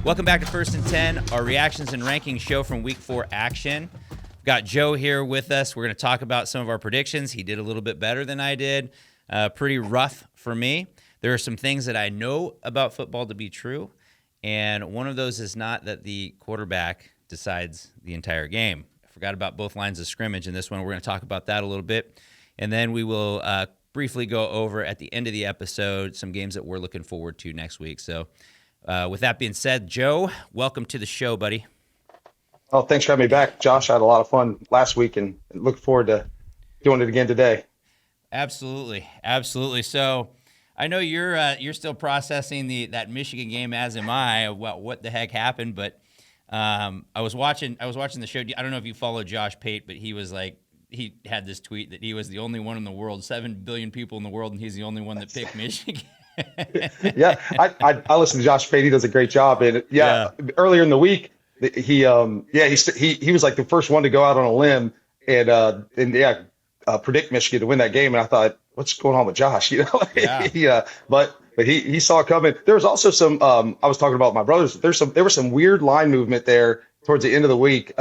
Welcome back to First and 10, our reactions and rankings show from Week 4 action. We've got Joe here with us. We're going to talk about some of our predictions. He did a little bit better than I did. Pretty rough for me. There are some things that I know about football to be true, and one of those is not that the quarterback decides the entire game. I forgot about both lines of scrimmage in this one. We're going to talk about that a little bit, and then we will briefly go over at the end of the episode some games that we're looking forward to next week. So with that being said, Joe, welcome to the show, buddy. Oh, thanks for having me back, Josh. I had a lot of fun last week and look forward to doing it again today. Absolutely. So I know you're still processing that Michigan game, as am I, about what the heck happened. But I was watching the show. I don't know if you follow Josh Pate, but he had this tweet that he was the only one in the world, 7 billion people in the world, and he's the only one that picked Michigan. Yeah, I listen to Josh Pate. He does a great job. And earlier in the week, he was like the first one to go out on a limb and predict Michigan to win that game. And I thought, what's going on with Josh? But he saw it coming. There was also some. I was talking about my brothers. There was some weird line movement there towards the end of the week,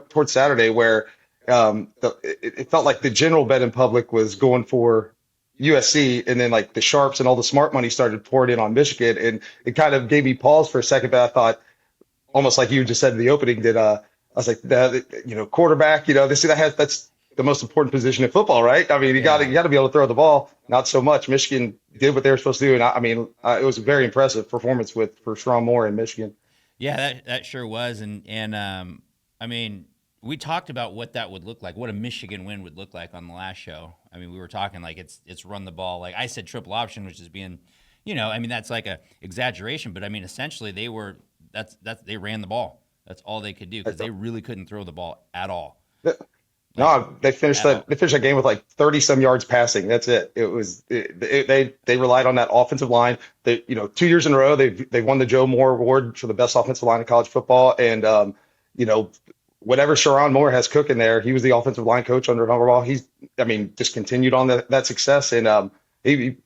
towards Saturday, where it felt like the general betting public was going for USC, and then like the sharps and all the smart money started pouring in on Michigan, and it kind of gave me pause for a second. But I thought, almost like you just said in the opening, I was like, quarterback, that's the most important position in football, right? I mean, you got to be able to throw the ball. Not so much. Michigan did what they were supposed to do, and it was a very impressive performance for Sherrone Moore in Michigan. Yeah, that sure was, and we talked about what that would look like, what a Michigan win would look like on the last show. I mean, we were talking like it's run the ball. Like I said, triple option, which is being, that's like a exaggeration, but I mean, essentially they ran the ball. That's all they could do because they really couldn't throw the ball at all. No, they finished that game with like 30 some yards passing. That's it. They relied on that offensive line. 2 years in a row they won the Joe Moore Award for the best offensive line in college football, and whatever Sherrone Moore has cooking there, he was the offensive line coach under Harbaugh. Just continued on that success, and he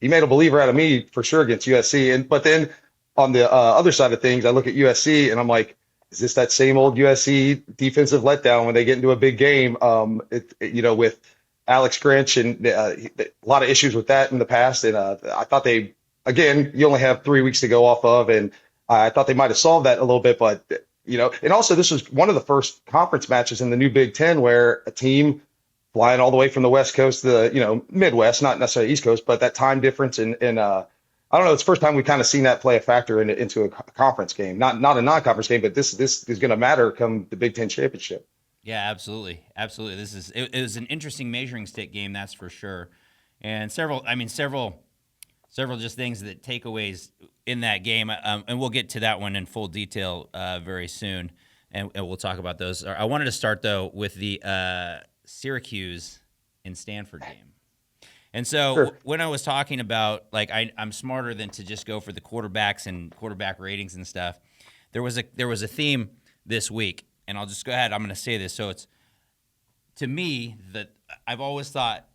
made a believer out of me for sure against USC. But then on the other side of things, I look at USC and I'm like, is this that same old USC defensive letdown when they get into a big game? With Alex Grinch and a lot of issues with that in the past, and I thought you only have 3 weeks to go off of, and I thought they might have solved that a little bit, but. And also this was one of the first conference matches in the new Big Ten where a team flying all the way from the West Coast to the, Midwest, not necessarily East Coast, but that time difference. And I don't know, it's the first time we've kind of seen that play a factor into a conference game, not a non-conference game, but this is going to matter come the Big Ten championship. Yeah, absolutely. It was an interesting measuring stick game, that's for sure. And several just things that takeaways in that game, and we'll get to that one in full detail very soon, and we'll talk about those. I wanted to start, though, with the Syracuse and Stanford game. And so Sure. When I was talking about, like, I'm smarter than to just go for the quarterbacks and quarterback ratings and stuff, there was a theme this week, and I'll just go ahead. I'm going to say this. So it's, to me, that I've always thought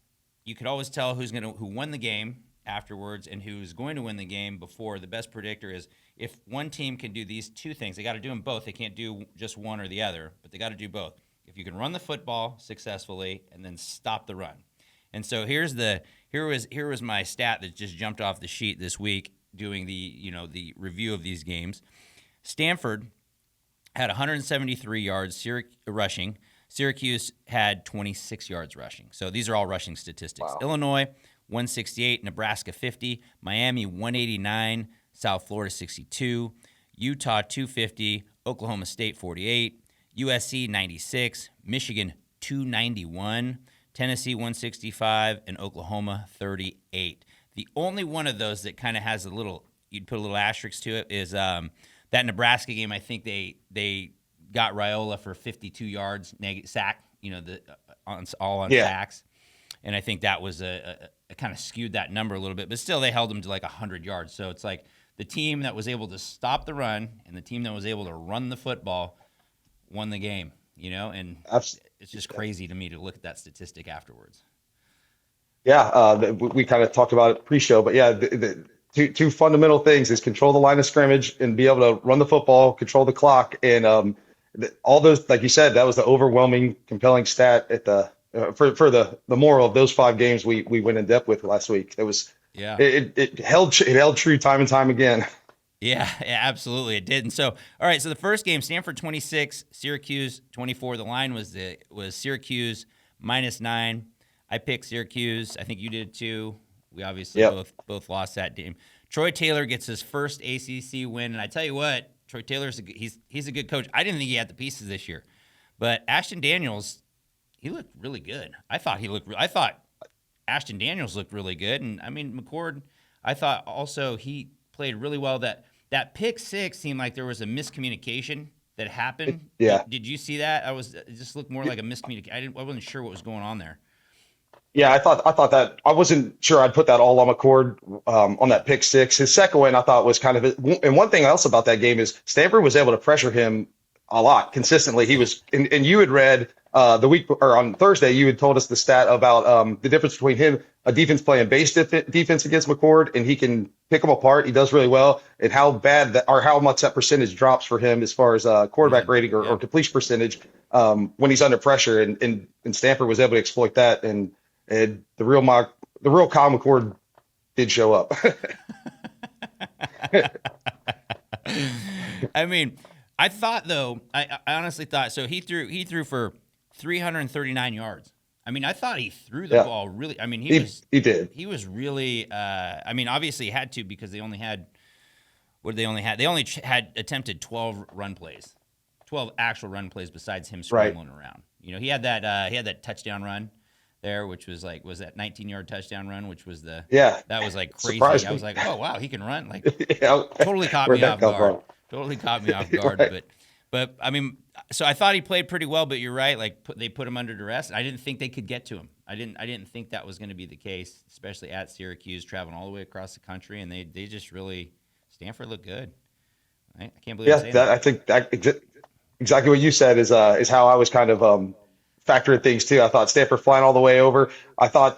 you could always tell who won the game afterwards and who's going to win the game before. The best predictor is if one team can do these two things. They got to do them both. They can't do just one or the other, but they got to do both. If you can run the football successfully and then stop the run. And so here was my stat that just jumped off the sheet this week doing the review of these games. Stanford had 173 yards rushing. Syracuse had 26 yards rushing. So these are all rushing statistics. Wow. Illinois 168, Nebraska 50, Miami 189, South Florida 62, Utah 250, Oklahoma State 48, USC 96, Michigan 291, Tennessee 165, and Oklahoma 38. The only one of those that kind of has you'd put a little asterisk to it is that Nebraska game. I think they got Raiola for 52 yards sack, sacks. And I think that was a kind of skewed that number a little bit, but still they held them to like 100 yards. So it's like the team that was able to stop the run and the team that was able to run the football won the game, and it's just crazy to me to look at that statistic afterwards. Yeah, we kind of talked about it pre-show, but yeah, two fundamental things is control the line of scrimmage and be able to run the football, control the clock, and all those, like you said, that was the overwhelming, compelling stat at the for the moral of those 5 games we went in depth with last week. It was Yeah. it held true time and time again. Yeah, absolutely, it did. And so, all right, so the first game, Stanford 26, Syracuse 24. The line was Syracuse -9. I picked Syracuse. I think you did too. We obviously Yep. both lost that game. Troy Taylor gets his first ACC win, and I tell you what, Troy Taylor's he's a good coach. I didn't think he had the pieces this year, but Ashton Daniels, he looked really good. I thought Ashton Daniels looked really good, and I mean McCord, I thought also he played really well. That pick six seemed like there was a miscommunication that happened. Yeah. Did you see that? It just looked more like a miscommunication. I wasn't sure what was going on there. Yeah, I thought that I wasn't sure I'd put that all on McCord on that pick six. His second one I thought was kind of, and one thing else about that game is Stanford was able to pressure him a lot consistently. He was, and you had read the week or on Thursday, you had told us the stat about the difference between him, a defense playing base defense against McCord, and he can pick them apart. He does really well, and how bad that or how much that percentage drops for him as far as quarterback rating or completion percentage when he's under pressure. And Stanford was able to exploit that, and the real Kyle McCord did show up. I mean, I thought though, I honestly thought so. He threw for 339 yards. I mean, I thought he threw the ball really. I mean, he did. He was really. I mean, obviously he had to because they only had. What did they only had? They only had attempted 12 run plays, 12 actual run plays besides him scrambling around. You know, he had that touchdown run there, which was that 19-yard touchdown run, which was that was like crazy. Surprised I was me. like, oh wow, he can run. Like Yeah. totally caught Where'd me that off come guard. from? Totally caught me off guard. Right. But I mean, so I thought he played pretty well. But you're right. Like they put him under duress. I didn't think they could get to him. I didn't think that was going to be the case, especially at Syracuse, traveling all the way across the country, and they just really Stanford looked good. I can't believe I'm saying that. I think that exactly what you said is how I was kind of factoring things too. I thought Stanford flying all the way over. I thought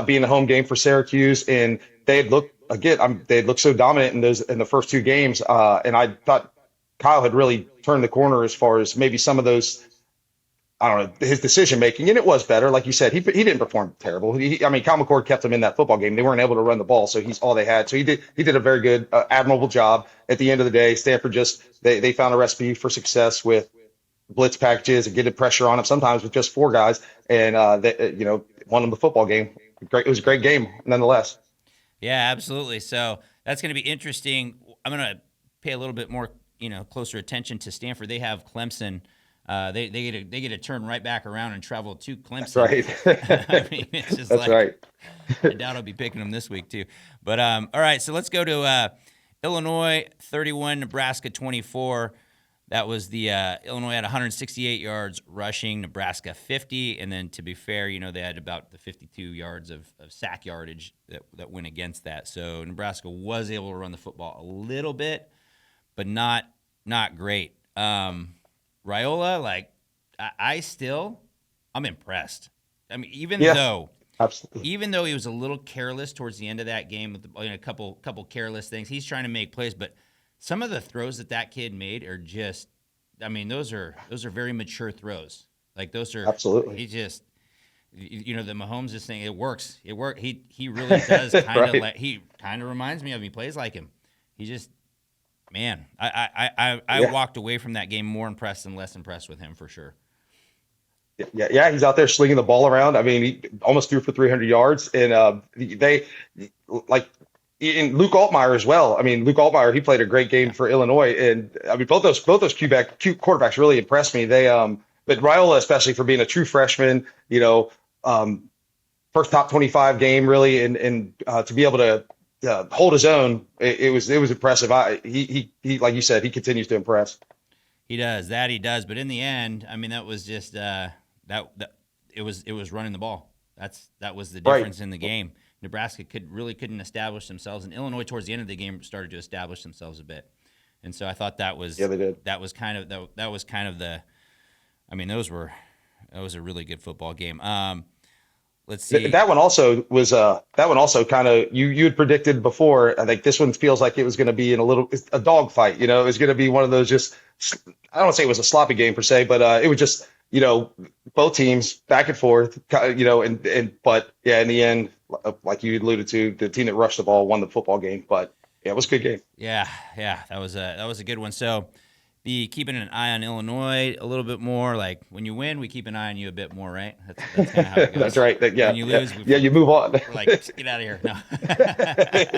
being a home game for Syracuse, and they had looked again. They had looked so dominant in the first 2 games, and I thought Kyle had really turned the corner as far as maybe some of those. I don't know his decision making, and it was better. Like you said, he didn't perform terrible. I mean, Kyle McCord kept him in that football game. They weren't able to run the ball, so he's all they had. So he did a very good, admirable job. At the end of the day, Stanford they found a recipe for success with blitz packages and getting pressure on them. Sometimes with just 4 guys, and they won them the football game. Great, it was a great game nonetheless. Yeah, absolutely. So that's going to be interesting. I'm going to pay a little bit more, closer attention to Stanford. They have Clemson. They get to turn right back around and travel to Clemson. That's right. I mean, it's just That's right. I doubt I'll be picking them this week too. But all right, so let's go to Illinois 31, Nebraska 24. That was the Illinois had 168 yards rushing, Nebraska 50, and then to be fair, they had about the 52 yards of sack yardage that went against that. So Nebraska was able to run the football a little bit, but not great. Raiola, I'm impressed. I mean, even though he was a little careless towards the end of that game with a couple careless things, he's trying to make plays, but some of the throws that kid made are just, I mean, those are very mature throws. Like those are Absolutely. He just, the Mahomes just saying it works. It worked. He really does kind of he kind of reminds me of him. He plays like him. He just. Man, I walked away from that game more impressed than less impressed with him for sure. Yeah, he's out there slinging the ball around. I mean, he almost threw for 300 yards, and they like and Luke Altmaier as well. I mean, Luke Altmaier, he played a great game for Illinois, and I mean both those quarterbacks really impressed me. But Raiola especially for being a true freshman, first top 25 game really, and to be able to hold his own, it was impressive. He like you said, he continues to impress. He does. But in the end, I mean, that was just it was running the ball. That was the difference in the game. Nebraska couldn't establish themselves, and Illinois towards the end of the game started to establish themselves a bit. And so I thought that was they did. That was kind of the. I mean, that was a really good football game. let's see. That one also was that one also kind of you had predicted before. I think this one feels like it was going to be in a dog fight. You know, it was going to be one of those just I don't say it was a sloppy game per se, but it was just both teams back and forth. And but yeah, in the end, like you alluded to, the team that rushed the ball won the football game. But yeah, it was a good game. Yeah, that was a good one. So be keeping an eye on Illinois a little bit more. Like when you win, we keep an eye on you a bit more, right? That's kind of how it goes. That's right. Yeah, when you lose, you move on. We're like, get out of here. No.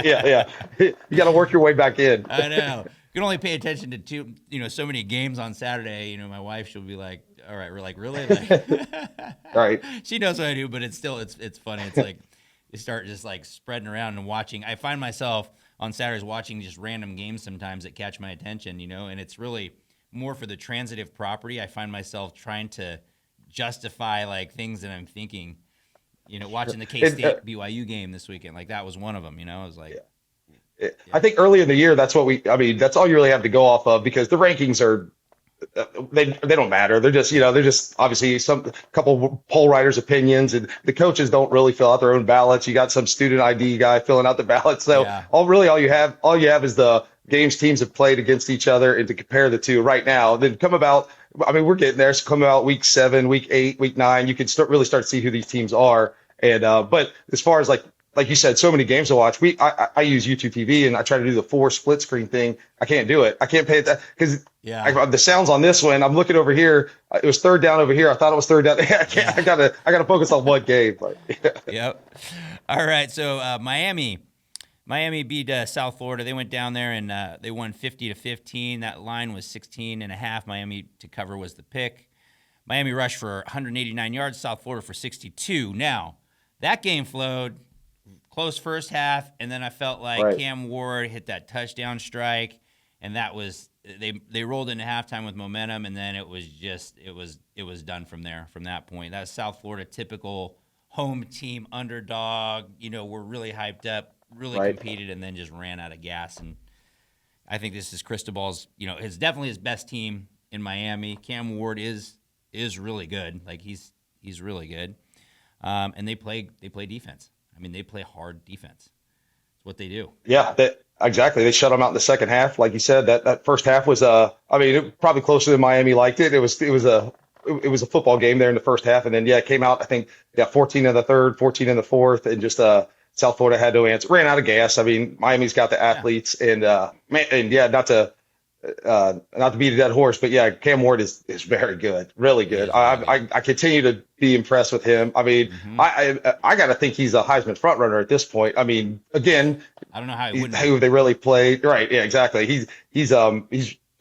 Yeah. You got to work your way back in. I know. You can only pay attention to so many games on Saturday. My wife, she'll be like, all right, we're like, really? Like, right. She knows what I do, but it's still, it's funny. It's like, you start just like spreading around and watching. I find myself on Saturdays watching just random games sometimes that catch my attention, and it's really more for the transitive property. I find myself trying to justify like things that I'm thinking, watching the K-State BYU game this weekend. Like that was one of them, I was like, yeah. I think early in the year, that's all you really have to go off of because the rankings are, they don't matter. They're just obviously a couple poll writers' opinions, and the coaches don't really fill out their own ballots. You got some student ID guy filling out the ballots. So yeah. all you have is the games teams have played against each other, and to compare the two right now. Then we're getting there. So come about week 7, week 8, week 9, you can really start to see who these teams are. And but as far as like you said, so many games to watch. I use YouTube TV and I try to do the 4 split screen thing. I can't do it. I can't pay that because the sounds on this one. I'm looking over here. It was third down over here. I thought it was third down. I gotta focus on one game. Yep. All right. So Miami beat South Florida. They went down there and they won 50-15. That line was 16.5. Miami to cover was the pick. Miami rushed for 189 yards. South Florida for 62. Now that game flowed. Close first half, and then I felt like Cam Ward hit that touchdown strike, and that was they rolled into halftime with momentum, and then it was done from there. From that point, that's South Florida typical home team underdog. We're really hyped up, really competed, and then just ran out of gas. And I think this is Cristobal's. It's definitely his best team in Miami. Cam Ward is really good. Like he's really good, and they play defense. They play hard defense. It's what they do. Yeah, exactly. They shut them out in the second half. Like you said, that first half was probably closer than Miami liked it. It was a football game there in the first half, and then it came out. I think 14 in the third, 14 in the fourth, and just South Florida had no answer. Ran out of gas. Miami's got the athletes, and not to beat a dead horse, but Cam Ward is very good, really good. I continue to be impressed with him. I got to think he's a Heisman front runner at this point. Again, I don't know how he wouldn't. Who they really played, right? Yeah, exactly. He's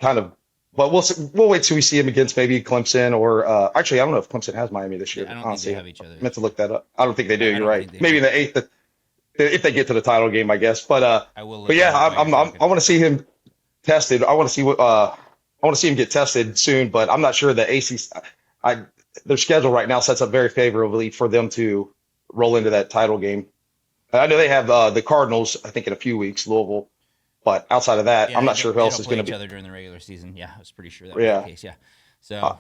kind of. But we'll wait till we see him against maybe Clemson or actually I don't know if Clemson has Miami this year. I don't think they have each other. I meant to look that up. I don't think they do. You're right. Maybe in the 8th, if they get to the title game, I guess. But I will. But I want to see him tested. I want to see him get tested soon, but I'm not sure the ACC. Their schedule right now sets up very favorably for them to roll into that title game. I know they have the Cardinals, I think, in a few weeks, Louisville. But outside of that, I'm not sure who else is going to be. Each other during the regular season. Yeah, I was pretty sure that was the case. Yeah. So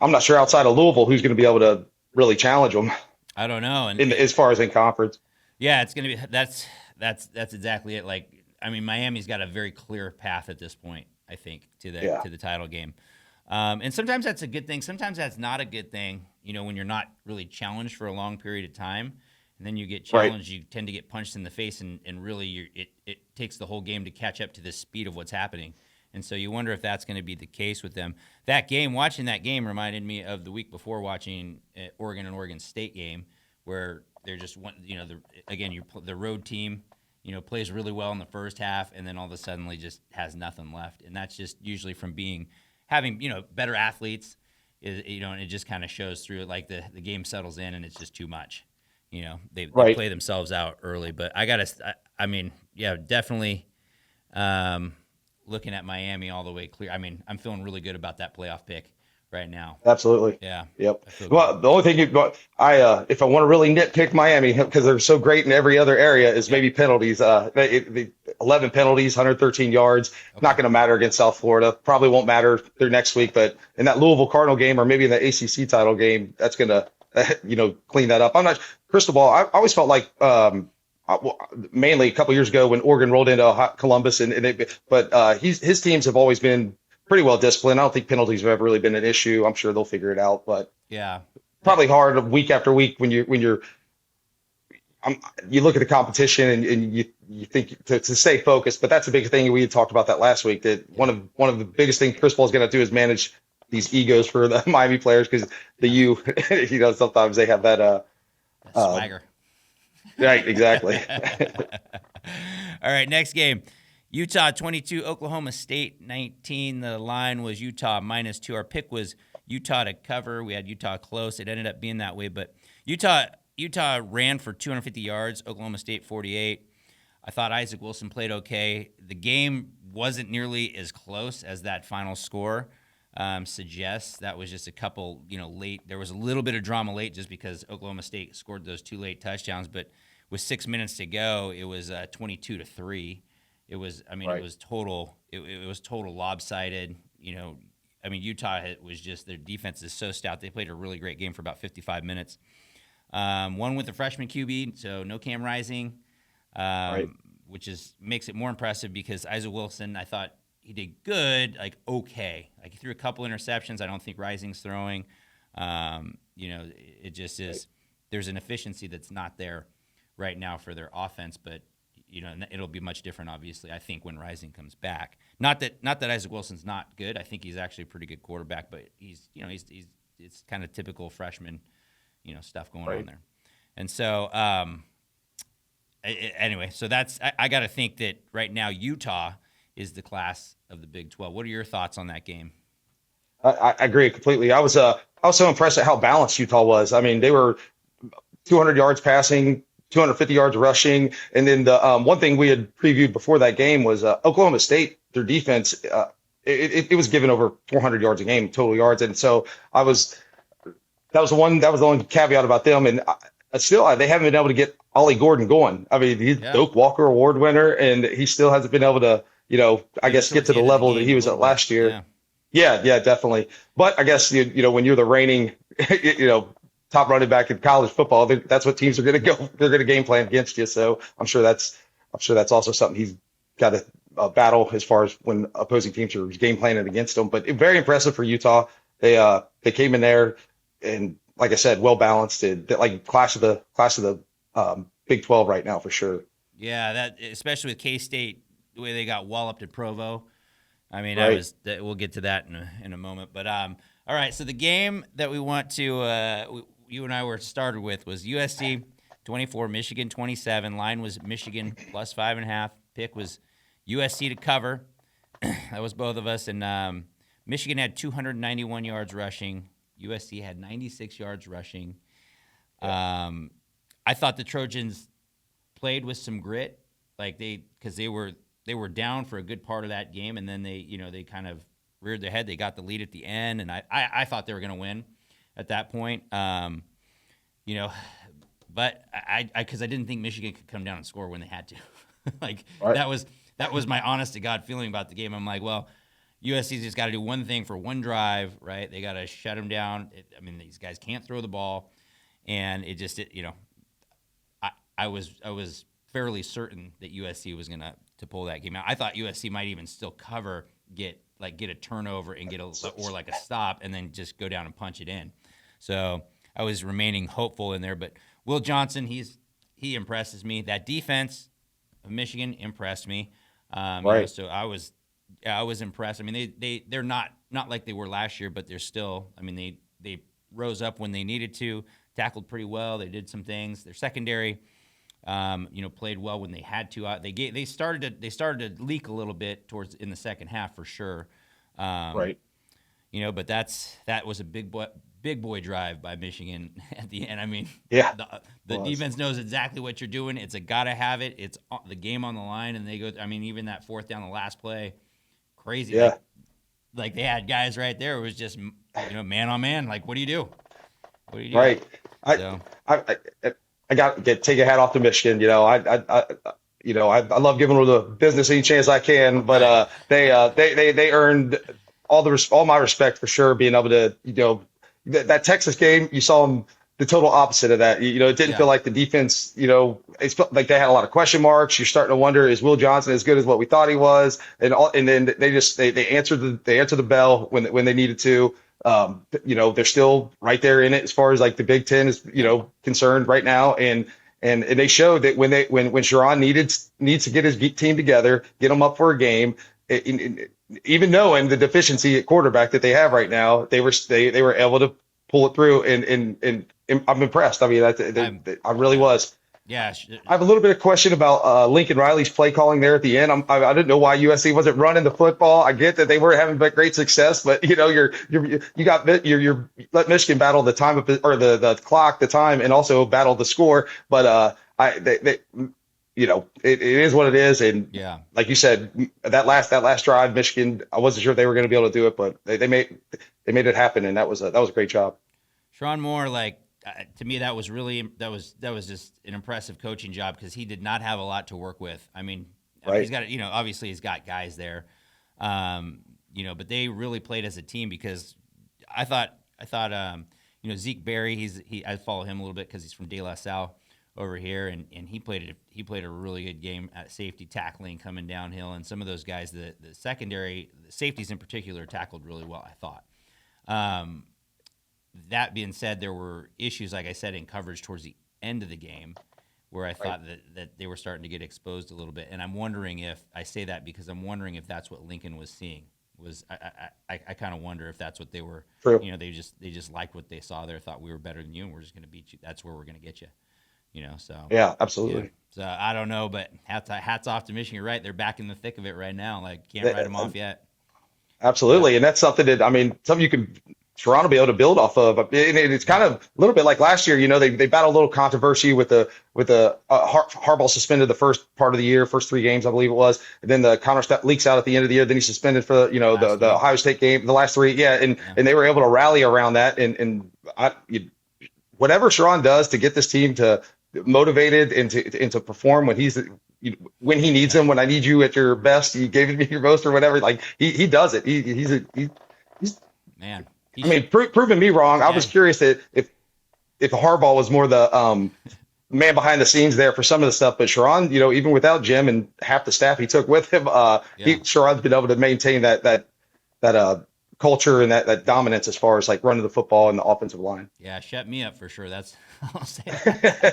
I'm not sure outside of Louisville who's going to be able to really challenge them. I don't know. And as far as in conference. Yeah, it's going to be that's exactly it. Like, Miami's got a very clear path at this point, I think, to the title game. And sometimes that's a good thing. Sometimes that's not a good thing, when you're not really challenged for a long period of time. And then you get challenged, you tend to get punched in the face, and really it takes the whole game to catch up to the speed of what's happening. And so you wonder if that's going to be the case with them. Watching that game reminded me of the week before watching Oregon and Oregon State game, where they're just the road team, plays really well in the first half, and then all of a sudden just has nothing left. And that's just usually from having better athletes, and it just kind of shows through it. Like the game settles in, and it's just too much. They play themselves out early. But definitely looking at Miami all the way clear. I'm feeling really good about that playoff pick right now. Absolutely. Yeah. Yep. Well, the only thing if I want to really nitpick Miami because they're so great in every other area is maybe penalties. The 11 penalties, 113 yards. Okay. Not going to matter against South Florida. Probably won't matter their next week. But in that Louisville Cardinal game or maybe in the ACC title game, that's gonna clean that up. I'm not crystal ball. I always felt like mainly a couple years ago when Oregon rolled into Columbus but his teams have always been pretty well disciplined. I don't think penalties have ever really been an issue. I'm sure they'll figure it out, but Yeah. probably hard week after week when you look at the competition and you think to stay focused. But that's a big thing. We had talked about that last week, that one of the biggest things Chris Paul is going to do is manage these egos for the Miami players, because sometimes they have that Swagger. right, exactly. All right, next game. Utah 22, Oklahoma State 19. The line was Utah -2. Our pick was Utah to cover. We had Utah close. It ended up being that way, but Utah ran for 250 yards, Oklahoma State 48. I thought Isaac Wilson played okay. The game wasn't nearly as close as that final score suggests. That was just a couple, late. There was a little bit of drama late just because Oklahoma State scored those 2 late touchdowns, but with 6 minutes to go, it was 22-3. It was, Right. it was total. It was total lopsided. Utah was just, their defense is so stout. They played a really great game for about 55 minutes. One with the freshman QB, so no Cam Rising, Right. which makes it more impressive because Isaac Wilson, I thought he did good, okay. He threw a couple interceptions. I don't think Rising's throwing. It just is. There's an efficiency that's not there right now for their offense, but it'll be much different, obviously, I think, when Rising comes back. Not that Isaac Wilson's not good. I think he's actually a pretty good quarterback, but he's it's kind of typical freshman, stuff going on there. And so, anyway, so I got to think that right now Utah is the class of the Big 12. What are your thoughts on that game? I agree completely. I was so impressed at how balanced Utah was. I mean, they were 200 yards passing, 250 yards rushing. And then the one thing we had previewed before that game was Oklahoma State, their defense, it was giving over 400 yards a game, total yards. And so that was the one caveat about them. And still, they haven't been able to get Ollie Gordon going. I mean, he's Doak Walker Award winner, and he still hasn't been able to, I guess, get to the level that he was at last year. Yeah, definitely. But I guess, when you're the reigning, top running back in college football, that's what teams are going to go. They're going to game plan against you. So I'm sure that's also something he's got to battle as far as when opposing teams are game planning against him. But very impressive for Utah. They came in there and, like I said, well balanced. Like class of the Big 12 right now for sure. Yeah, that especially with K-State, the way they got walloped at Provo. I mean, Right. we'll get to that in a moment. But all right, so the game that we want to you and I were started with was USC 24, Michigan 27. Line was Michigan plus 5.5. Pick was USC to cover. That was both of us. And Michigan had 291 yards rushing. USC had 96 yards rushing. I thought the Trojans played with some grit, because they were down for a good part of that game, and then they kind of reared their head. They got the lead at the end, and I thought they were going to win at that point. But because I didn't think Michigan could come down and score when they had to. Right. that was my honest to God feeling about the game. I'm like, well, USC's just got to do one thing for one drive, right? They got to shut them down. These guys can't throw the ball, and I was fairly certain that USC was going to pull that game out. I thought USC might even still cover, get a turnover and get a stop, and then just go down and punch it in. So I was remaining hopeful in there. But Will Johnson, he impresses me. That defense of Michigan impressed me. Right. So I was impressed. I mean, they're not like they were last year, but they're still. I mean, they rose up when they needed to, tackled pretty well. They did some things. Their secondary, played well when they had to. They started to leak a little bit in the second half for sure. Right. But that was a big boy drive by Michigan at the end. I mean, Yeah. The defense knows exactly what you're doing. It's a gotta have it. It's the game on the line, and they go. I mean, even that fourth down, the last play, crazy. Yeah. Like they had guys right there. It was just man on man. Like, what do you do? What do you do? Right. I got to take a hat off to Michigan. I love giving them the business any chance I can, but they earned all my respect for sure. Being able to, that Texas game, you saw them the total opposite of that. It didn't feel Yeah. like the defense, it felt like they had a lot of question marks. You're starting to wonder, is Will Johnson as good as what we thought he was? And then they answered the bell when they needed to. They're still right there in it as far as like the Big Ten is, concerned right now. And they showed that when Sharon needs to get his team together, get them up for a game, even knowing the deficiency at quarterback that they have right now, they were able to pull it through. And I'm impressed. I mean, I'm, I really yeah. was. Yeah. I have a little bit of question about Lincoln Riley's play calling there at the end. I didn't know why USC wasn't running the football. I get that they were having great success, but you let Michigan battle the time or the clock, the time, and also battle the score. But it is what it is. And Yeah. like you said, that last drive, Michigan, I wasn't sure if they were going to be able to do it, but they made it happen, and that was a great job. Sharon Moore, like to me, that was just an impressive coaching job because he did not have a lot to work with. I mean, he's Right. got obviously he's got guys there, but they really played as a team because I thought Zeke Berry, I follow him a little bit because he's from De La Salle over here, and he played a really good game at safety, tackling, coming downhill, and some of those guys, the secondary, the safeties in particular, tackled really well, I thought. That being said, there were issues, like I said, in coverage towards the end of the game where I thought that they were starting to get exposed a little bit. And I'm wondering if I say that because I'm wondering if that's what Lincoln was seeing. I kind of wonder if that's what they were. True. They just liked what they saw there, thought we were better than you, and we're just going to beat you. That's where we're going to get you. So Yeah, yeah. absolutely. So I don't know, but hats off to Michigan. You're right, they're back in the thick of it right now. Like can't write them off yet. Yeah. Absolutely, and that's something that I mean, something you can Toronto be able to build off of. It's kind of a little bit like last year. They battled a little controversy with the Harbaugh suspended the first part of the year, first 3 games, I believe it was. And then the counter step leaks out at the end of the year. Then he's suspended for Last the three. Ohio State game, the last 3. Yeah, and Yeah. and they were able to rally around that. Whatever Sharon does to get this team to motivated and to perform when he needs Yeah. them, when I need you at your best, you gave me your most or whatever. Like he does it. He's Man. I mean, proving me wrong. I Yeah. was curious that if Harbaugh was more the man behind the scenes there for some of the stuff, but Sharon, even without Jim and half the staff he took with him, Yeah. Sharon's been able to maintain that culture and that dominance as far as like running the football and the offensive line. Yeah, shut me up for sure. That's I'll say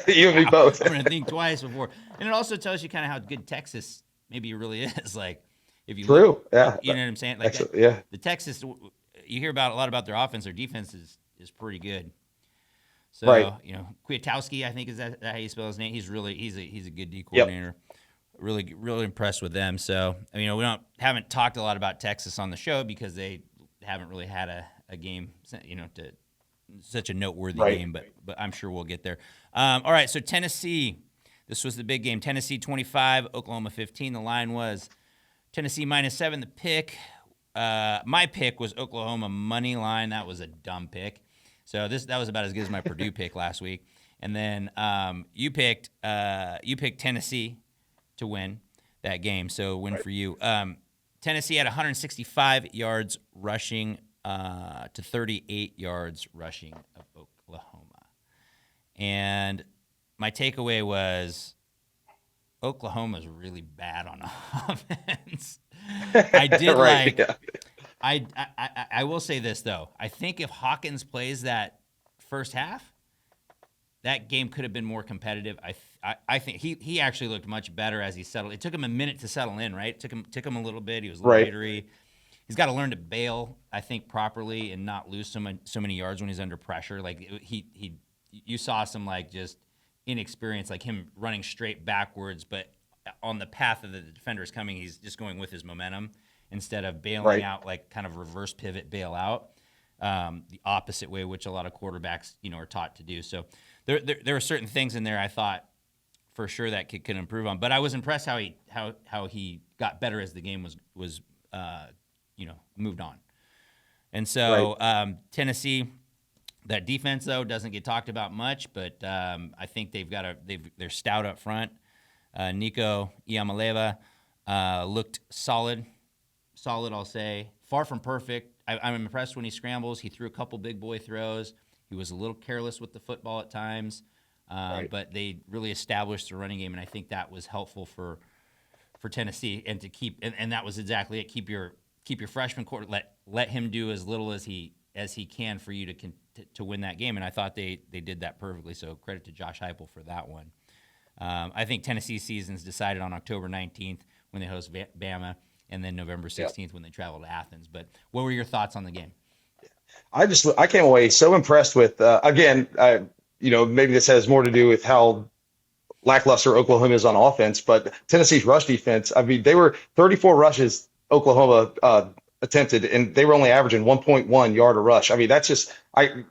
You and me wow. both. I'm gonna think twice before. And it also tells you kind of how good Texas maybe really is. Like if you look, True. Yeah. you know what I'm saying? Like Excellent. Yeah. the Texas, you hear about a lot about their offense. Their defense is pretty good. So Right. Kwiatkowski, I think is that how you spell his name. He's a good D Yep. coordinator. Really really impressed with them. So we haven't talked a lot about Texas on the show because they haven't really had a game to such a noteworthy Right. game, but I'm sure we'll get there. All right, so Tennessee, this was the big game. Tennessee 25, Oklahoma 15. The line was Tennessee -7. The pick, my pick was Oklahoma money line. That was a dumb pick. So that was about as good as my Purdue pick last week. And then you picked Tennessee to win that game. So win for you. Tennessee had 165 yards rushing to 38 yards rushing of Oklahoma. And my takeaway was Oklahoma's really bad on offense. I did Right. like Yeah. I will say this though. I think if Hawkins plays that first half, that game could have been more competitive. I think he actually looked much better as he settled. It took him a minute to settle in, right? It took him a little bit. He was a little Right. jittery. He's got to learn to bail, I think, properly and not lose so many yards when he's under pressure. Like you saw some like just inexperience, like him running straight backwards, but on the path of the defenders coming, he's just going with his momentum instead of bailing Right. out, like kind of reverse pivot bail out, the opposite way, which a lot of quarterbacks are taught to do. So there were certain things in there I thought for sure that could improve on, but I was impressed how he got better as the game was moved on. And so Tennessee, that defense though doesn't get talked about much, but I think they're stout up front. Nico Iamaleva looked solid. I'll say. Far from perfect. I'm impressed when he scrambles. He threw a couple big boy throws. He was a little careless with the football at times, Right. but they really established the running game, and I think that was helpful for Tennessee and to keep and that was exactly it. Keep your freshman quarter. Let him do as little as he can for you to win that game, and I thought they did that perfectly. So credit to Josh Heupel for that one. I think Tennessee's season's decided on October 19th when they host Bama, and then November 16th when they travel to Athens. But what were your thoughts on the game? I came away so impressed with again, maybe this has more to do with how lackluster Oklahoma is on offense, but Tennessee's rush defense. I mean, they were 34 rushes Oklahoma attempted, and they were only averaging 1.1 yard a rush. I mean, that's just I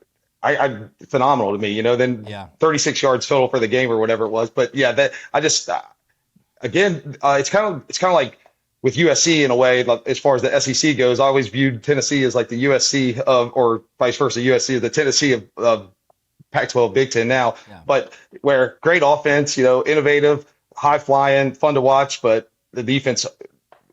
phenomenal to me. Then Yeah. 36 yards total for the game or whatever it was. But yeah, that I just again, it's kind of like with USC in a way, like, as far as the SEC goes. I always viewed Tennessee as like the USC of, or vice versa, USC is the Tennessee of Pac-12, Big Ten now. Yeah. But where great offense, innovative, high flying, fun to watch, but the defense.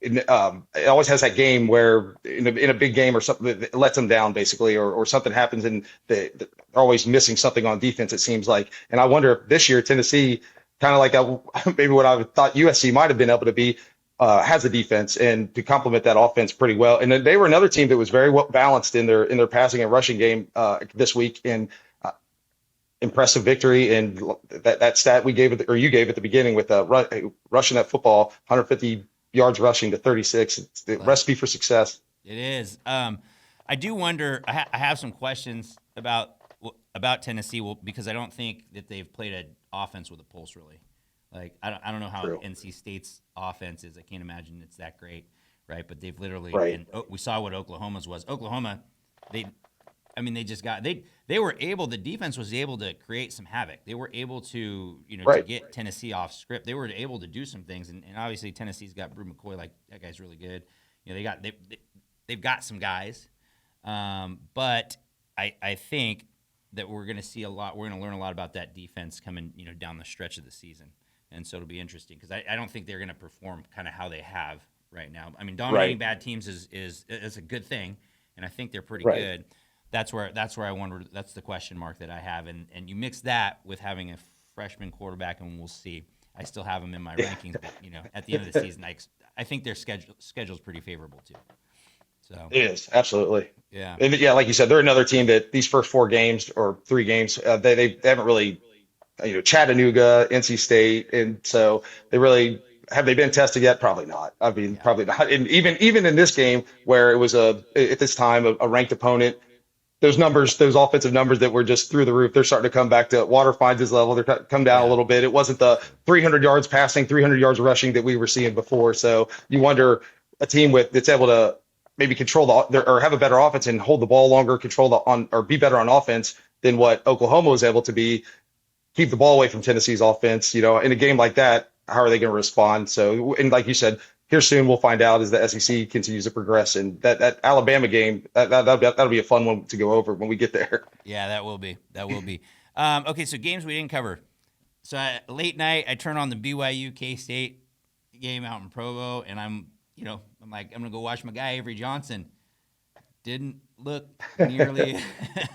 It always has that game where in a big game or something that lets them down basically, or something happens and they're always missing something on defense, it seems like. And I wonder if this year Tennessee, kind of like maybe what I thought USC might have been able to be, has a defense and to complement that offense pretty well. And then they were another team that was very well balanced in their passing and rushing game this week. And impressive victory. And that stat we gave it, or you gave at the beginning with rushing that football, 150 yards rushing to 36. It's the recipe for success. It is. I do wonder. I have some questions about Tennessee, because I don't think that they've played an offense with a pulse really. Like I don't know how True. NC State's offense is. I can't imagine it's that great, right? But they've literally. Right. And we saw what Oklahoma's was. Oklahoma, they just got they were able. The defense was able to create some havoc. They were able to Right. to get Tennessee off script. They were able to do some things, and obviously Tennessee's got Brew McCoy. Like that guy's really good. They've got some guys, but I think that we're going to see a lot. We're going to learn a lot about that defense coming down the stretch of the season, and so it'll be interesting because I don't think they're going to perform kind of how they have right now. I mean, dominating Right. bad teams is a good thing, and I think they're pretty Right. good. That's where I wonder. That's the question mark that I have, and you mix that with having a freshman quarterback, and we'll see. I still have them in my rankings, but at the end of the season, I think their schedule's pretty favorable too. So It is, absolutely. yeah, And yeah, like you said, they're another team that these first 4 games or 3 games, they haven't really, Chattanooga, NC State, and so have they been tested yet? Probably not. I mean, Yeah. probably not. And even in this game where it was at this time a ranked opponent, those offensive numbers that were just through the roof, they're starting to come back to Water finds his level. They're come down Yeah. a little bit. It wasn't the 300 yards passing, 300 yards rushing that we were seeing before. So you wonder a team that's able to maybe control or have a better offense and hold the ball longer, or be better on offense than what Oklahoma was able to be, keep the ball away from Tennessee's offense. In a game like that, how are they going to respond? So, and like you said, here soon we'll find out as the SEC continues to progress. And that Alabama game, that'll be a fun one to go over when we get there. yeah, that will be. Okay, so games we didn't cover. So late night, I turn on the BYU K-State game out in Provo, and I'm like, I'm gonna go watch my guy Avery Johnson. Didn't look nearly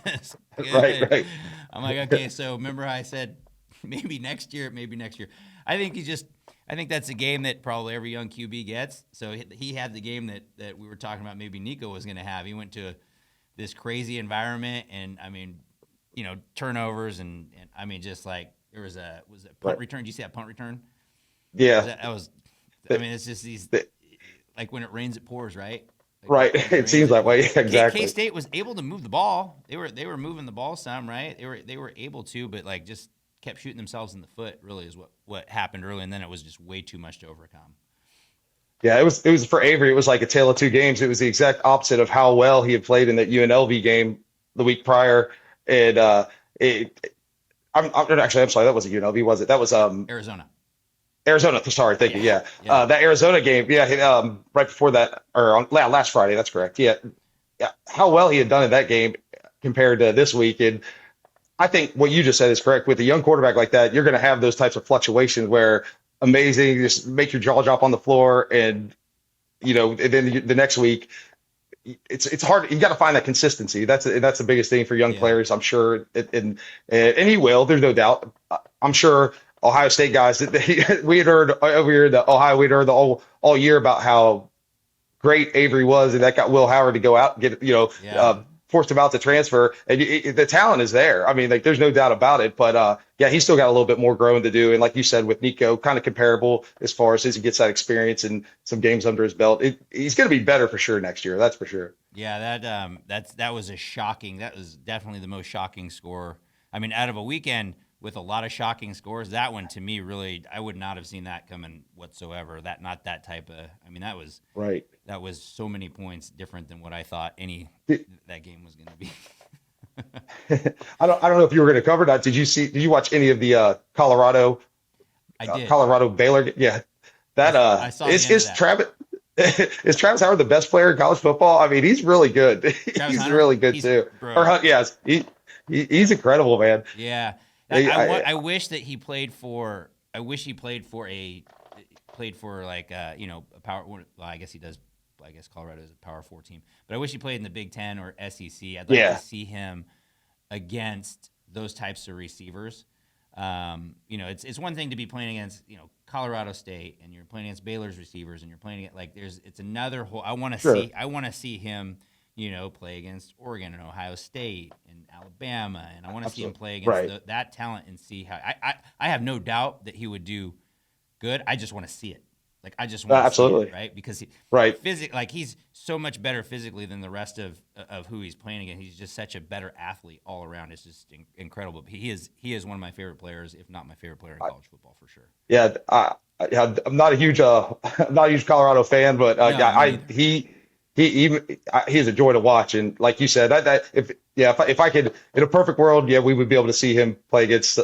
as good. Right. I'm like, okay, so remember how I said maybe next year. I think that's a game that probably every young QB gets. So he had the game that we were talking about maybe Nico was going to have. He went to this crazy environment, and I mean, turnovers, and I mean, just like was it punt Right. return? Did you see that punt return? Yeah. That was I mean, it's just these, like when it rains, it pours, right? Right. It seems that way. Exactly. K-State was able to move the ball. They were moving the ball some, right? They were able to, but like just kept shooting themselves in the foot. Really, is what happened early, and then it was just way too much to overcome. Yeah, it was for Avery. It was like a tale of 2 games. It was the exact opposite of how well he had played in that UNLV game the week prior. And I'm sorry, that wasn't UNLV, was it? That was Arizona. Arizona. Sorry, thank you. Yeah, Yeah. that Arizona game. Yeah, right before that, or last Friday. That's correct. Yeah, how well he had done in that game compared to this week. And I think what you just said is correct. With a young quarterback like that, you're going to have those types of fluctuations where amazing, just make your jaw drop on the floor, and and then the next week it's hard. You got to find that consistency. That's the biggest thing for young Yeah. players, I'm sure. And he will. There's no doubt. I'm sure Ohio State guys. We had heard over here the Ohio. We'd heard the all year about how great Avery was, and that got Will Howard to go out and get Yeah. forced him out to transfer. And the talent is there. I mean, like there's no doubt about it. But yeah, he's still got a little bit more growing to do. And like you said, with Nico, kind of comparable as far as he gets that experience and some games under his belt. He's going to be better for sure next year. That's for sure. Yeah, that was that was definitely the most shocking score. I mean, out of a weekend with a lot of shocking scores, that one to me really, I would not have seen that coming whatsoever. Not that type of. I mean, Right. that was so many points different than what I thought that game was going to be. I don't know if you were going to cover that. Did you watch any of the I did. Colorado Baylor? Yeah, that I saw the end of that. Travis. Is Travis Howard the best player in college football? I mean, he's really good. Travis He's Hunter? really good too. Bro. Or yes, he's incredible, man. Yeah, I wish that he played for. I wish he played for like a power. Well, I guess he does. I guess Colorado is a Power 4 team, but I wish he played in the Big Ten or SEC. I'd like to see him against those types of receivers. It's one thing to be playing against Colorado State, and you're playing against Baylor's receivers, and you're playing it like it's another whole. I want to see him play against Oregon and Ohio State and Alabama, and I want to see him play against that talent and see how. I have no doubt that he would do good. I just want to see it. Like I just want to see it, right? Because he's so much better physically than the rest of who he's playing against. He's just such a better athlete all around. It's just incredible. He is one of my favorite players, if not my favorite player in college football for sure. Yeah, I'm not a huge Colorado fan, but he's a joy to watch. And like you said, if I could, in a perfect world, we would be able to see him play against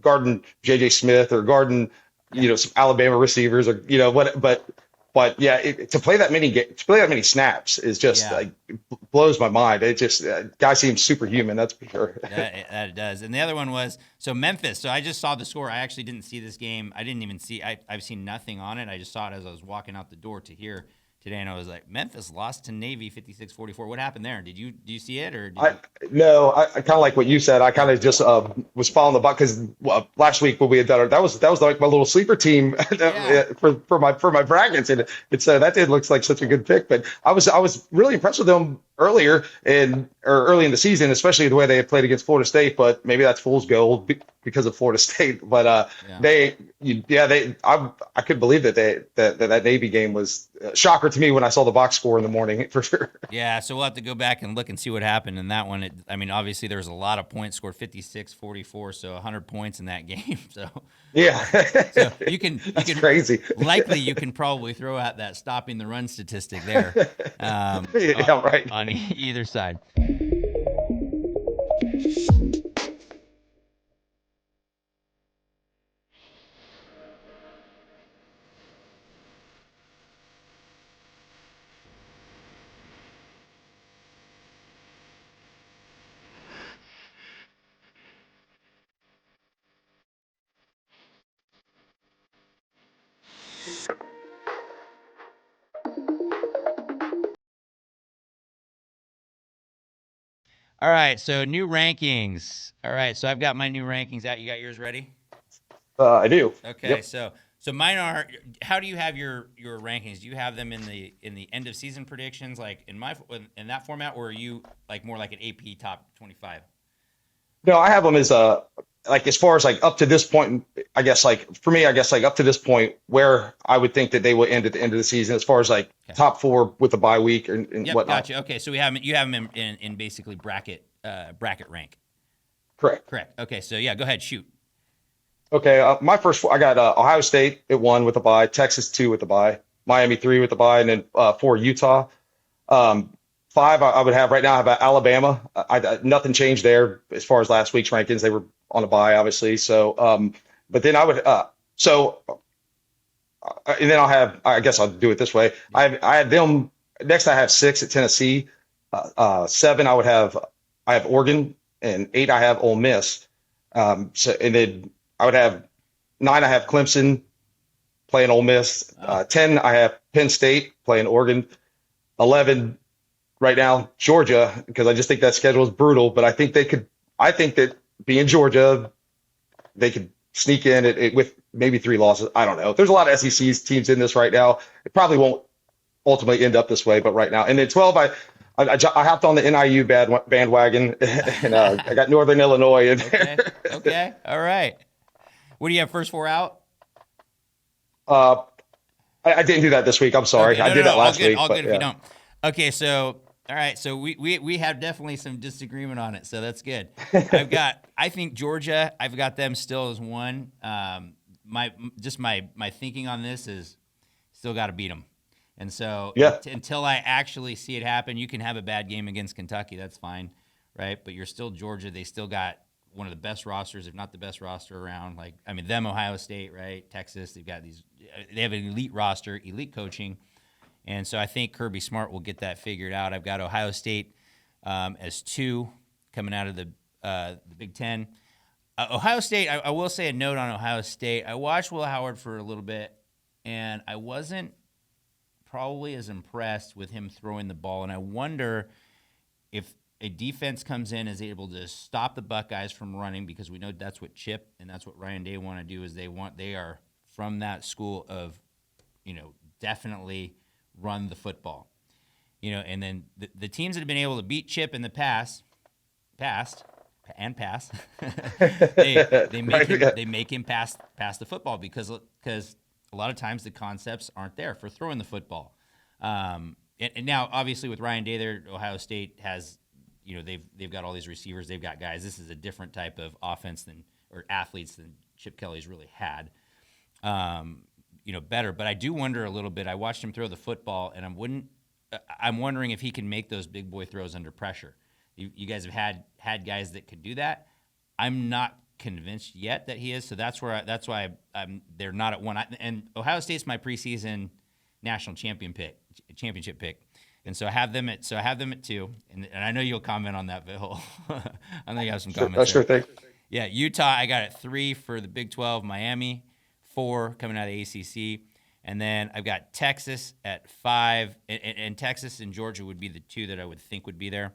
guarding J.J. Smith or guarding some Alabama receivers or but yeah, to play that many snaps is just blows my mind. It just guy seems superhuman, that's for sure. That it does. And the other one was Memphis. So I just saw the score. I actually didn't see this game. I didn't even see. I've seen nothing on it. I just saw it as I was walking out the door to here today, and I was like, Memphis lost to Navy 56-44. What happened there? Do you see it or? No, I kind of like what you said. I kind of just was following the buck because last week when we had done it, that was like my little sleeper team for my brackets, and that did looks like such a good pick. But I was really impressed with them early in the season, especially the way they had played against Florida State. But maybe that's fool's gold because of Florida State. But I couldn't believe that Navy game was a shocker to me when I saw the box score in the morning for sure. Yeah, so we'll have to go back and look and see what happened in that one. Obviously there was a lot of points scored, 56-44, so 100 points in that game. So yeah, so you can crazy. Likely you can probably throw out that stopping the run statistic there. Right. On either side. All right, so new rankings. All right, so I've got my new rankings out. You got yours ready? I do. Okay, yep. so mine are. How do you have your rankings? Do you have them in the end of season predictions, like in that format, or are you like more like an AP top 25? No, I have them as as far as like up to this point. I guess like for me, up to this point where I would think that they will end at the end of the season, as far as like top 4 with the bye week and whatnot. Gotcha. Okay, so you have them in basically bracket rank. Correct. Okay, so yeah, go ahead, shoot. Okay, my first I got Ohio State at 1 with the bye, Texas 2 with the bye, Miami 3 with the bye, and then 4 Utah. 5 I would have right now. I have Alabama. Nothing changed there as far as last week's rankings. They were on a bye, obviously. So, but then I would and then I'll have. I guess I'll do it this way. I have them next. I have 6 at Tennessee. 7 I have Oregon, and 8 I have Ole Miss. And then I would have 9 I have Clemson playing Ole Miss. 10 I have Penn State playing Oregon. 11 right now, Georgia, because I just think that schedule is brutal. But I think they could. I think that being Georgia, they could sneak in with maybe 3 losses. I don't know. There's a lot of SEC teams in this right now. It probably won't ultimately end up this way, but right now, and then 12, I hopped on the NIU bandwagon, and I got Northern Illinois in Okay. there. Okay. All right. What do you have? First four out? uh, I didn't do that this week. I'm sorry. Okay. I No, no, did no. that All last good. week, All but good if you yeah. don't. Okay. So, all right. So we have definitely some disagreement on it. So that's good. I think Georgia, I've got them still as one. My thinking on this is still got to beat them. And so Yeah. until I actually see it happen, you can have a bad game against Kentucky. That's fine, right? But you're still Georgia. They still got one of the best rosters, if not the best roster around. Like, I mean, them, Ohio State, right? Texas, they have an elite roster, elite coaching. And so I think Kirby Smart will get that figured out. I've got Ohio State as 2 coming out of the Big Ten. Ohio State, I will say a note on Ohio State. I watched Will Howard for a little bit, and I wasn't probably as impressed with him throwing the ball. And I wonder if a defense comes in is able to stop the Buckeyes from running, because we know that's what Chip and that's what Ryan Day want to do. Is they are from that school of, definitely run the football, and then the teams that have been able to beat Chip in the past, they make Right. him Yeah. they make him pass the football, because a lot of times the concepts aren't there for throwing the football. And now obviously with Ryan Day there, Ohio State has, they've got all these receivers, they've got guys. This is a different type of offense or athletes than Chip Kelly's really had. Better. But I do wonder a little bit. I watched him throw the football, and I'm wondering if he can make those big boy throws under pressure. You guys have had guys that could do that. I'm not convinced yet that he is. So that's why they're not at 1. And Ohio State's my preseason national championship pick. And so I have them at 2. And I know you'll comment on that, Bill. I know you have some comments Sure there. thing. Yeah, Utah, I got at 3 for the Big 12. Miami, 4 coming out of the ACC. And then I've got Texas at 5. And Texas and Georgia would be the 2 that I would think would be there.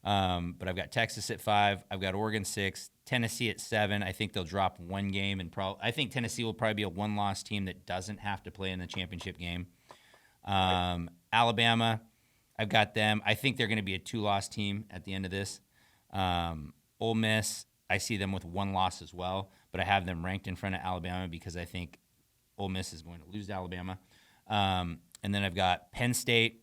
But I've got Texas at 5. I've got Oregon 6. Tennessee at 7. I think they'll drop 1 game. I think Tennessee will probably be a 1-loss team that doesn't have to play in the championship game. Alabama, I've got them. I think they're going to be a 2-loss team at the end of this. Ole Miss, I see them with 1 loss as well, but I have them ranked in front of Alabama because I think Ole Miss is going to lose to Alabama. And then I've got Penn State,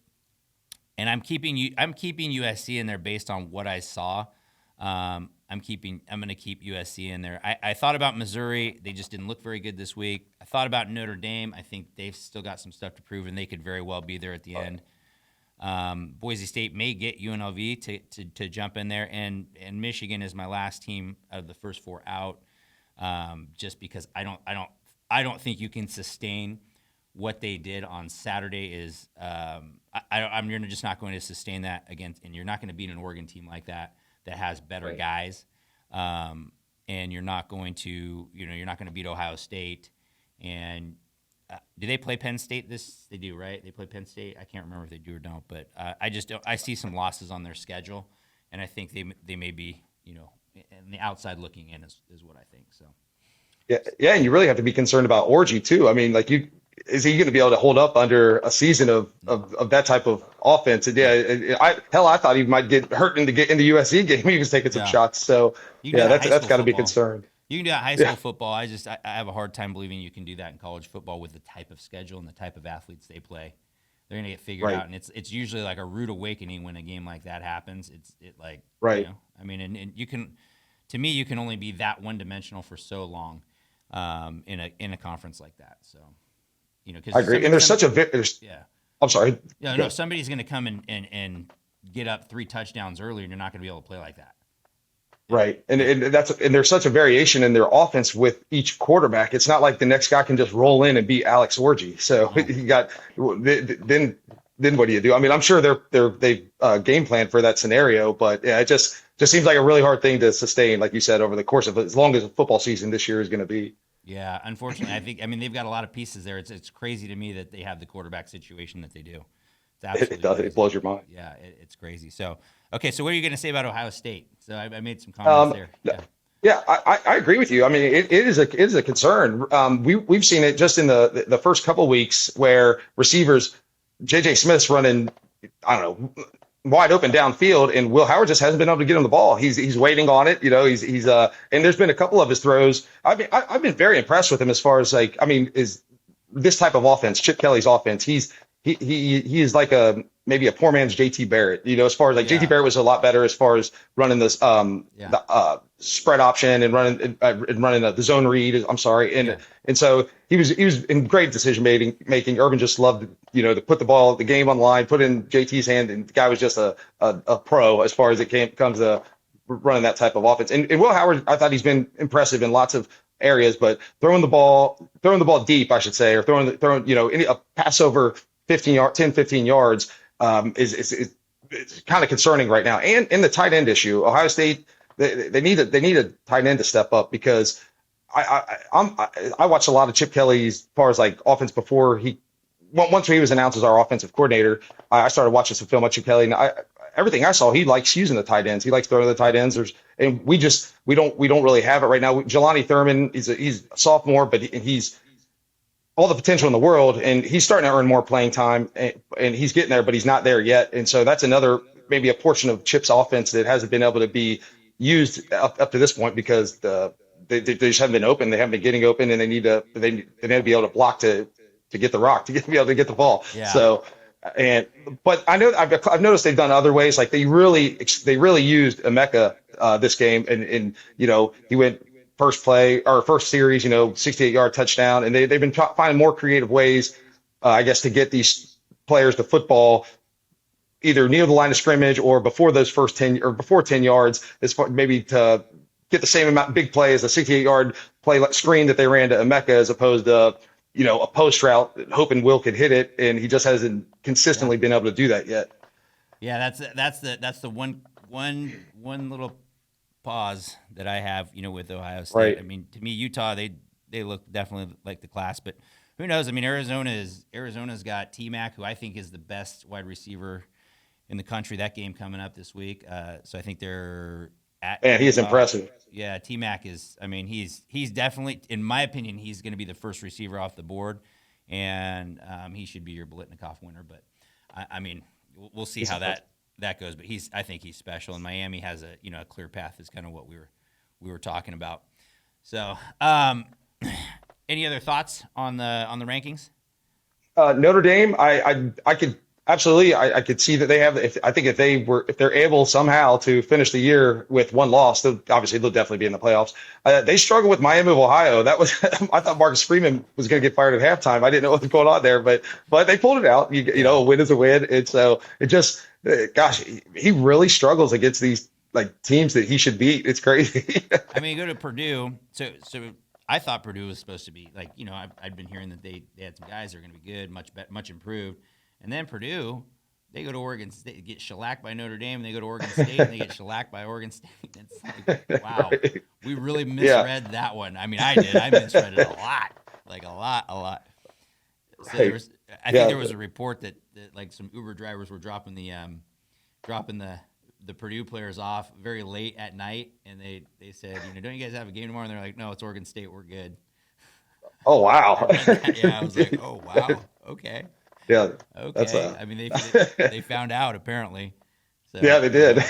and I'm keeping USC in there based on what I saw. I'm going to keep USC in there. I thought about Missouri. They just didn't look very good this week. I thought about Notre Dame. I think they've still got some stuff to prove, and they could very well be there at the end. Boise State may get UNLV to jump in there, and Michigan is my last team out of the first 4 out, just because I don't think you can sustain what they did on Saturday. You're just not going to sustain that against, and you're not going to beat an Oregon team like that has better guys, and you're not going to beat Ohio State. And do they play Penn State? They do, right? They play Penn State. I can't remember if they do or don't, but I just don't. I see some losses on their schedule, and I think they may be, in the outside looking in is what I think. So. Yeah, and you really have to be concerned about Orgy too. I mean, like is he going to be able to hold up under a season of that type of offense? And I thought he might get hurt in the USC game. He was taking some shots. So that's got to be concerned. You can do that high school football. I have a hard time believing you can do that in college football with the type of schedule and the type of athletes they play. They're going to get figured out, and it's usually like a rude awakening when a game like that happens. Right. I mean, and you can, to me, you can only be that one-dimensional for so long in a conference like that. So, I agree. And there's such a I'm sorry. Yeah, no, somebody's going to come and get up 3 touchdowns early, and you're not going to be able to play like that. Right. And there's such a variation in their offense with each quarterback. It's not like the next guy can just roll in and beat Alex Orgy. So you got then what do you do? I mean, I'm sure they game plan for that scenario, but yeah, it just seems like a really hard thing to sustain, like you said, over the course of as long as the football season this year is going to be. Yeah, unfortunately, I mean, they've got a lot of pieces there. It's crazy to me that they have the quarterback situation that they do. It's absolutely It does. crazy. It blows your mind. Yeah, it's crazy. So, okay, so what are you going to say about Ohio State? So I made some comments there. Yeah. Yeah, I agree with you. I mean, it is a concern. We've seen it just in the first couple weeks where receivers, JJ Smith's running, I don't know, wide open downfield, and Will Howard just hasn't been able to get him the ball. He's waiting on it. And there's been a couple of his throws. I've been very impressed with him as far as like, I mean, is this type of offense, Chip Kelly's offense. He is like maybe a poor man's JT Barrett. As far as like JT Barrett was a lot better as far as running this the spread option and running the zone read. I'm sorry, and so he was in great decision making. Urban just loved to put the game on the line, put in JT's hand, and the guy was just a pro as far as it comes to running that type of offense. And Will Howard, I thought he's been impressive in lots of areas, but throwing the ball deep, I should say, or throwing a pass over 10, 15 yards is kind of concerning right now. And in the tight end issue, Ohio State, they need a tight end to step up, because I watched a lot of Chip Kelly as far as like offense before once he was announced as our offensive coordinator. I started watching some film on Chip Kelly, and everything I saw, he likes using the tight ends. He likes throwing the tight ends. And we don't really have it right now. Jelani Thurman, he's a sophomore, but he's all the potential in the world, and he's starting to earn more playing time, and he's getting there, but he's not there yet. And so that's another, maybe a portion of Chip's offense that hasn't been able to be used up to this point, because they just haven't been open. They haven't been getting open, and they need to be able to block to get the rock, be able to get the ball. Yeah. So, but I know I've noticed they've done other ways. Like they really used Emeka this game, and he went first play or first series, 68-yard touchdown. And they've been finding more creative ways, I guess, to get these players to football either near the line of scrimmage or before those first 10 or before 10 yards, maybe to get the same amount big play as a 68-yard play screen that they ran to Emeka, as opposed to, a post route hoping Will could hit it. And he just hasn't consistently been able to do that yet. Yeah. That's the one little pause that I have, with Ohio State. Right. I mean, to me, Utah, they look definitely like the class, but who knows? I mean, Arizona's got T-Mac, who I think is the best wide receiver in the country. That game coming up this week. So I think they're at. Yeah, he's impressive. Yeah, T-Mac is. I mean, he's definitely, in my opinion, he's going to be the first receiver off the board, and he should be your Biletnikoff winner. But I mean, we'll see how that goes, but I think he's special, and Miami has a clear path. Is kind of what we were talking about. So, any other thoughts on the rankings? Notre Dame, I could absolutely, I could see that they have. If they're able somehow to finish the year with one loss, they'll definitely be in the playoffs. They struggled with Miami of Ohio. That was I thought Marcus Freeman was going to get fired at halftime. I didn't know what was going on there, but they pulled it out. A win is a win, and so it just. Gosh, he really struggles against these like teams that he should beat. It's crazy. I mean, you go to Purdue. So I thought Purdue was supposed to be like, I'd been hearing that they had some guys that are going to be good, much improved, and then Purdue, they go to Oregon State, get shellacked by Notre Dame, and they go to Oregon State and they get shellacked by Oregon State. It's like, wow, right. We really misread that one. I mean, I did. I misread it a lot, like a lot. So I think there was a report that like some Uber drivers were dropping the Purdue players off very late at night, and they said, don't you guys have a game tomorrow? And they're like, no, it's Oregon State, we're good. Oh wow. Yeah, I was like, oh wow, okay. Yeah. Okay. I mean, they found out apparently. So, yeah, they did.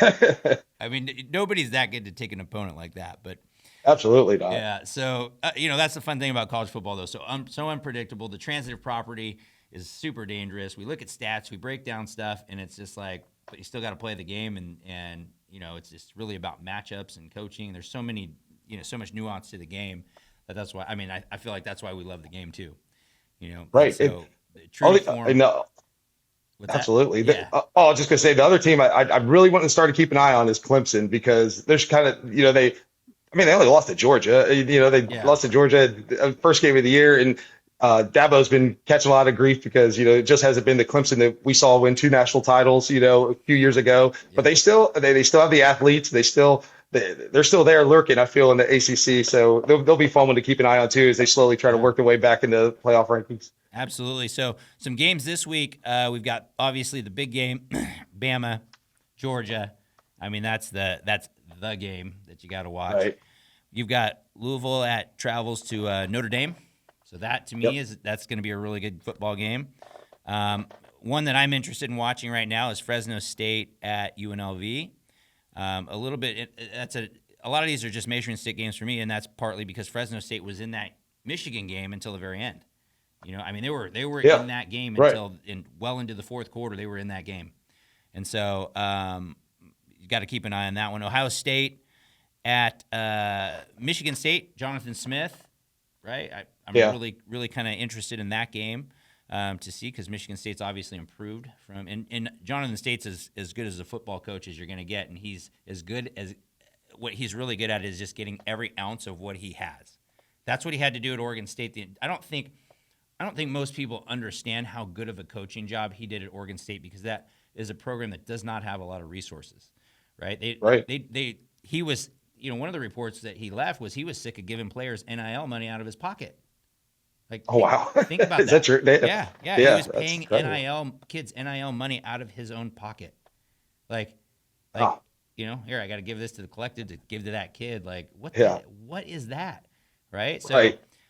I mean, nobody's that good to take an opponent like that, but. Absolutely not. Yeah, so that's the fun thing about college football, though. So unpredictable. The transitive property is super dangerous. We look at stats, we break down stuff, and it's just like, but you still got to play the game, and it's just really about matchups and coaching. There's so many, so much nuance to the game that's why. I mean, I feel like that's why we love the game too. Right. So true form. No. Absolutely. Yeah. I was just gonna say the other team I really want to start to keep an eye on is Clemson, because there's kind of they only lost to Georgia. Lost to Georgia first game of the year, and Dabo's been catching a lot of grief because it just hasn't been the Clemson that we saw win 2 national titles, a few years ago. Yeah. But they still have the athletes. They're still there lurking, I feel, in the ACC. So they'll be fun one to keep an eye on too, as they slowly try to work their way back into playoff rankings. Absolutely. So some games this week. We've got obviously the big game, Bama, Georgia. I mean, that's the game that you got to watch. Right. You've got Louisville travels to Notre Dame. So that to me that's going to be a really good football game. One that I'm interested in watching right now is Fresno State at UNLV. A little bit. A lot of these are just measuring stick games for me, and that's partly because Fresno State was in that Michigan game until the very end. I mean, they were in that game until well into the fourth quarter. They were in that game, and so you got to keep an eye on that one. Ohio State at Michigan State. Jonathan Smith, right? I'm really kind of interested in that game to see, because Michigan State's obviously improved from, and Jonathan State's as good as a football coach as you're going to get, and he's as good as what he's really good at is just getting every ounce of what he has. That's what he had to do at Oregon State. I don't think most people understand how good of a coaching job he did at Oregon State, because that is a program that does not have a lot of resources, right? He was, one of the reports that he left was he was sick of giving players NIL money out of his pocket. Wow. Think about is that true? Yeah. He was paying kids NIL money out of his own pocket. Here, I got to give this to the collective to give to that kid. What is that? Right?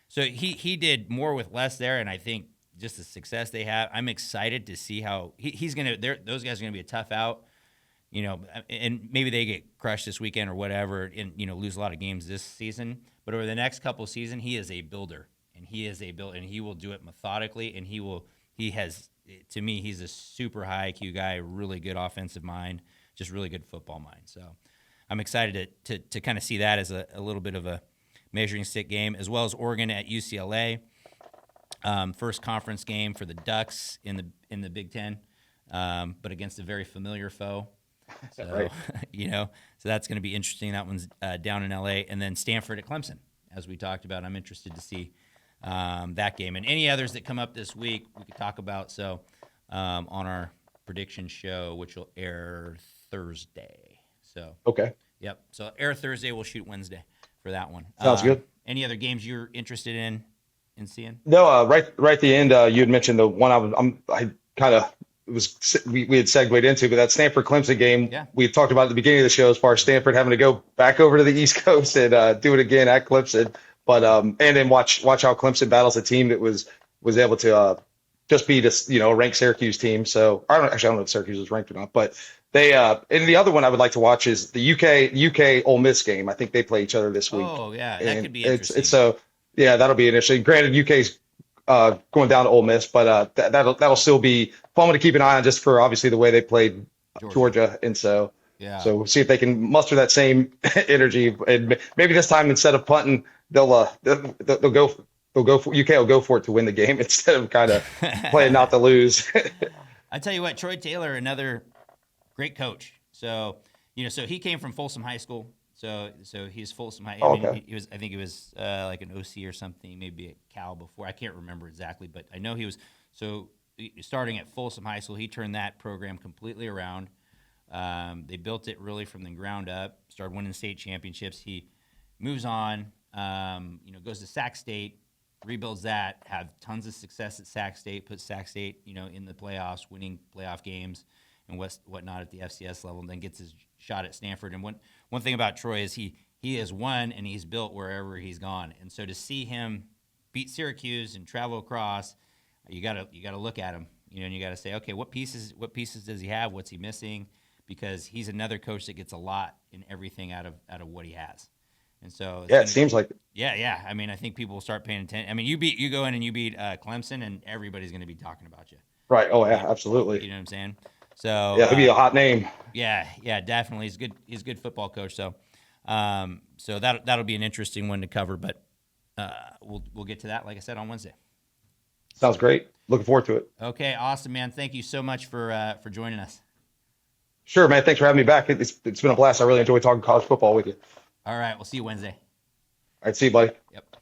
So he did more with less there, and I think just the success they have, I'm excited to see how he's going to – those guys are going to be a tough out, and maybe they get crushed this weekend or whatever and, lose a lot of games this season. But over the next couple of seasons, he is a builder, and he will do it methodically, and to me, he's a super high IQ guy, really good offensive mind, just really good football mind. So I'm excited to kind of see that as a little bit of a measuring stick game, as well as Oregon at UCLA. First conference game for the Ducks in the Big Ten, but against a very familiar foe. So, so that's going to be interesting. That one's down in LA, and then Stanford at Clemson, as we talked about. I'm interested to see that game and any others that come up this week we could talk about. So on our prediction show, which will air Thursday. So yep. So air Thursday, we'll shoot Wednesday for that one. Sounds good. Any other games you're interested in seeing? No, right at the end, you had mentioned the one we had segued into, but that Stanford Clemson game, we had talked about at the beginning of the show, as far as Stanford having to go back over to the East Coast and do it again at Clemson. But and then watch how Clemson battles a team that was able to just beat a ranked Syracuse team. So I don't know if Syracuse is ranked or not, but they and the other one I would like to watch is the UK Ole Miss game. I think they play each other this week. Oh yeah, that could be interesting. That'll be interesting. Granted, UK's going down to Ole Miss, but that'll still be fun to keep an eye on, just for obviously the way they played Georgia, and so we'll see if they can muster that same energy, and maybe this time instead of punting, they'll go for UK will go for it to win the game instead of kind of playing not to lose. I tell you what, Troy Taylor, another great coach. So so he came from Folsom High School. So he's Folsom High. I think he was like an OC or something, maybe at Cal before. I can't remember exactly, but I know he was. So starting at Folsom High School, he turned that program completely around. They built it really from the ground up. Started winning state championships. He moves on. Goes to Sac State, rebuilds that. Have tons of success at Sac State. Puts Sac State, in the playoffs, winning playoff games and whatnot at the FCS level, and then gets his shot at Stanford. And one thing about Troy is he has won and he's built wherever he's gone. And so to see him beat Syracuse and travel across, you gotta look at him, and you gotta say, okay, what pieces does he have? What's he missing? Because he's another coach that gets a lot in everything out of what he has. And so it seems like it. Yeah. I mean, I think people will start paying attention. I mean, you go in and you beat Clemson, and everybody's going to be talking about you. Right. Oh yeah, absolutely. You know what I'm saying? So he'll be a hot name. Yeah, definitely. He's a good football coach. So, so that'll be an interesting one to cover. But we'll get to that, like I said, on Wednesday. Sounds great. Looking forward to it. Okay, awesome, man. Thank you so much for joining us. Sure, man. Thanks for having me back. It's been a blast. I really enjoy talking college football with you. All right, we'll see you Wednesday. All right, see you, buddy. Yep.